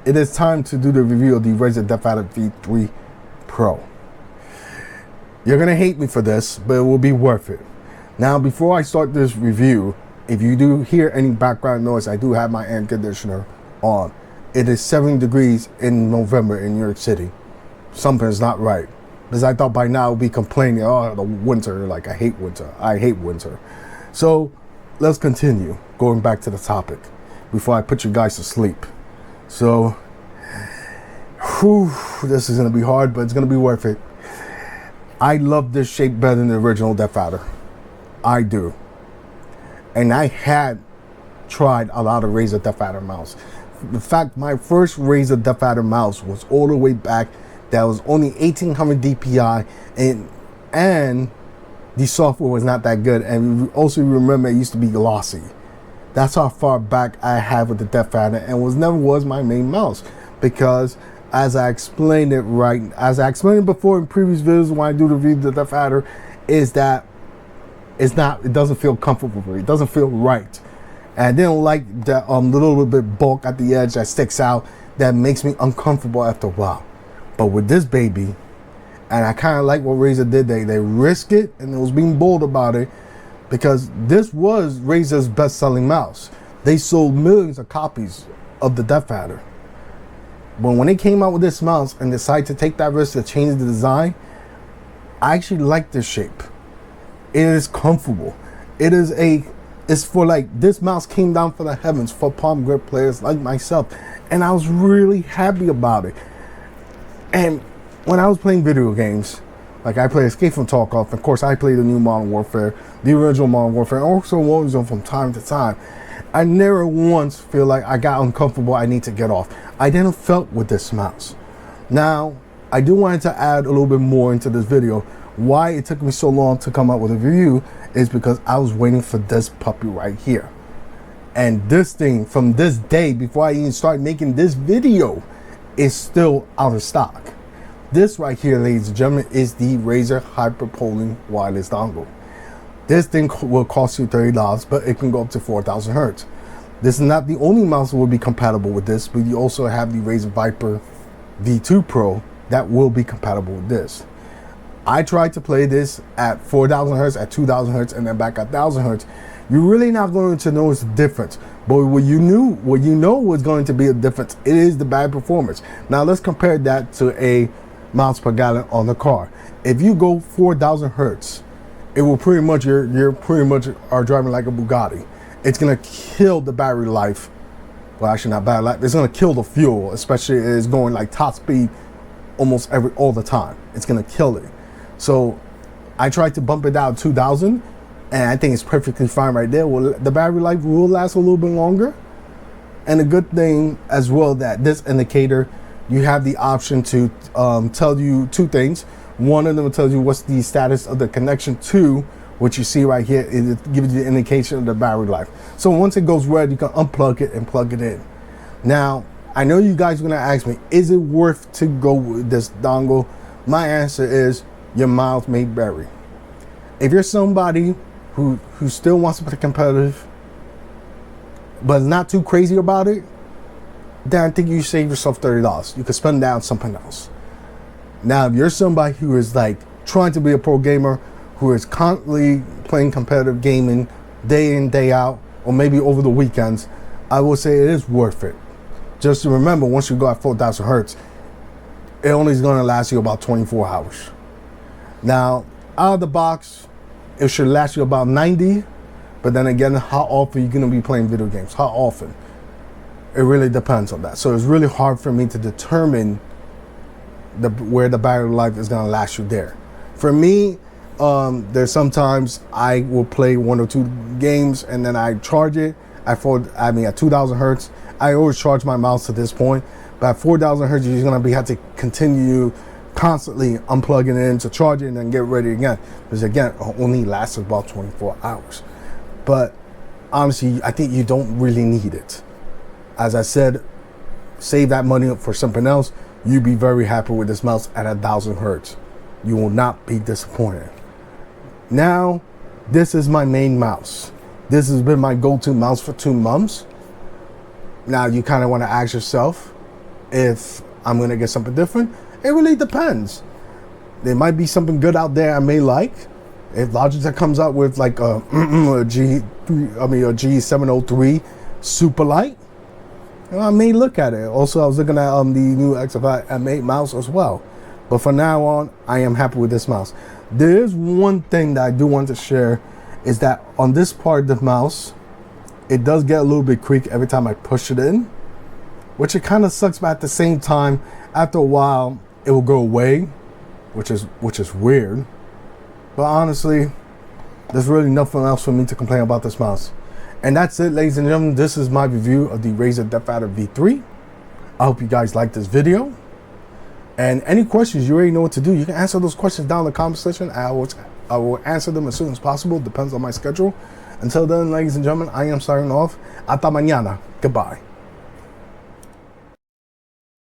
it is time to do the review of the Razer DeathAdder V3 Pro. You're gonna hate me for this, but it will be worth it. Now, before I start this review, if you do hear any background noise, I do have my air conditioner on. It is 70 degrees in November in New York City. Something's not right. Because I thought by now I'd be complaining, oh, the winter, like I hate winter. I hate winter. So let's continue going back to the topic before I put you guys to sleep. So, this is gonna be hard, but it's gonna be worth it. I love this shape better than the original DeathAdder. I do. And I had tried a lot of Razer DeathAdder mouse. In fact, my first Razer DeathAdder mouse was all the way back. That was only 1800 DPI, and the software was not that good. And also remember, it used to be glossy. That's how far back I have with the DeathAdder, and never was my main mouse, because as I explained it before in previous videos when I do the review of the DeathAdder, is that it doesn't feel comfortable for me. It doesn't feel right. And I didn't like that little bit bulk at the edge that sticks out, that makes me uncomfortable after a while. But with this baby, and I kind of like what Razer did, they risked it, and it was being bold about it, because this was Razer's best-selling mouse. They sold millions of copies of the DeathAdder. But when they came out with this mouse and decided to take that risk to change the design, I actually like this shape. It is comfortable. It's for, like, this mouse came down from the heavens for palm grip players like myself, and I was really happy about it. And when I was playing video games, like I played Escape from Tarkov, of course I played the new Modern Warfare, the original Modern Warfare, and also Warzone from time to time, I never once feel like I got uncomfortable, I need to get off. I didn't felt with this mouse. Now, I do want to add a little bit more into this video. Why it took me so long to come up with a review is because I was waiting for this puppy right here. And this thing, from this day, before I even start making this video, is still out of stock. This right here, ladies and gentlemen, is the Razer Hyperpolling wireless dongle. This thing will cost you $30, but it can go up to 4,000 hertz. This is not the only mouse that will be compatible with this, but you also have the Razer Viper V2 Pro that will be compatible with this. I tried to play this at 4,000 hertz, at 2,000 hertz, and then back at 1,000 hertz. You're really not going to notice the difference. But what you know was going to be a difference, it is the bad performance. Now let's compare that to a miles per gallon on the car. If you go 4,000 hertz, it will pretty much, you're pretty much are driving like a Bugatti. It's gonna kill the battery life. Well, actually not battery life. It's gonna kill the fuel, especially if it's going like top speed almost all the time. It's gonna kill it. So I tried to bump it down to 2,000, and I think it's perfectly fine right there. Well, the battery life will last a little bit longer. And a good thing as well, that this indicator, you have the option to tell you two things. One of them tells you what's the status of the connection. Two, what you see right here, it gives you the indication of the battery life. So once it goes red, you can unplug it and plug it in. Now, I know you guys are gonna ask me, is it worth to go with this dongle? My answer is, your miles may vary. If you're somebody who still wants to play competitive, but is not too crazy about it, then I think you save yourself $30. You could spend that on something else. Now, if you're somebody who is like trying to be a pro gamer, who is constantly playing competitive gaming day in, day out, or maybe over the weekends, I will say it is worth it. Just to remember, once you go at 4,000 hertz, it only is going to last you about 24 hours. Now, out of the box, it should last you about 90, but then again, how often are you going to be playing video games? How often? It really depends on that. So it's really hard for me to determine where the battery life is going to last you there. For me, there's sometimes I will play 1 or 2 games and then I charge it at 2,000 hertz. I always charge my mouse to this point, but at 4,000 hertz, you're going to have to continue constantly unplugging it in to charge it and then get ready again, because again, it only lasts about 24 hours. But honestly, I think you don't really need it. As I said, save that money up for something else. You'll be very happy with this mouse at 1,000 hertz. You will not be disappointed. Now, this is my main mouse. This has been my go-to mouse for 2 months. Now, you kind of want to ask yourself, if I'm gonna get something different. It really depends. There might be something good out there I may like. If Logitech comes out with like a G703 super light, I may look at it. Also, I was looking at the new XFI M8 mouse as well. But for now on, I am happy with this mouse. There is one thing that I do want to share, is that on this part of the mouse, it does get a little bit creaky every time I push it in, which it kind of sucks, but at the same time, after a while, it will go away, which is weird. But honestly, there's really nothing else for me to complain about this mouse. And that's it, ladies and gentlemen. This is my review of the Razer DeathAdder V3. I hope you guys liked this video. And any questions, you already know what to do. You can answer those questions down in the comment section. I will answer them as soon as possible. Depends on my schedule. Until then, ladies and gentlemen, I am signing off. Hasta mañana. Goodbye.